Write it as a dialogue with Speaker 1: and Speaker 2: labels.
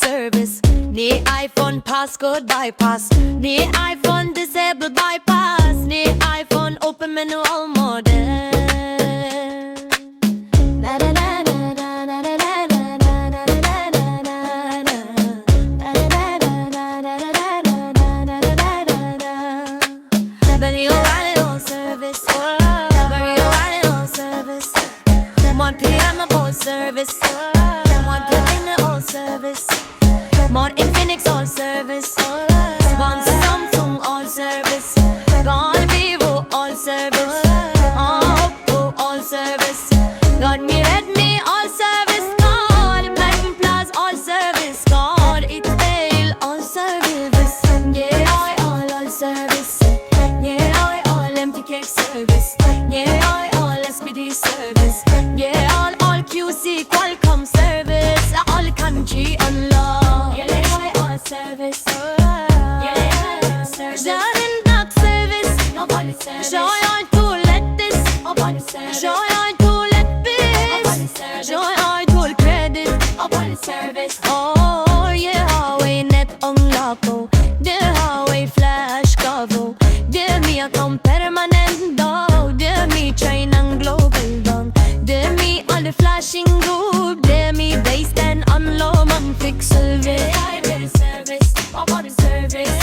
Speaker 1: service. Ni iPhone passcode bypass. Ni iPhone disable bypass. Ni iPhone open menu all model. Service, mod Tecno all service, mod Infinix all service, mod Samsung all service, gone Vivo all service, Oppo all service, got me Redmi all service, got Platinum Plus all service, got Itel all service, yeah I all service, yeah I all MTK service, yeah I all SPD service, yeah all QC Qualcomm service, all country unlock. Yeah, I all service. Yeah, I all service. Done block service. Nobody service. Joy I to let this. Nobody service. Joy I to let this. Nobody service. Joy I to credit. Nobody service. Oh yeah, Huawei net unlock. The Huawei flash cover. The me account permanent dog. The me China global dog. The me all the flashing group. The me base and unload man fix service. I service. Nobody service.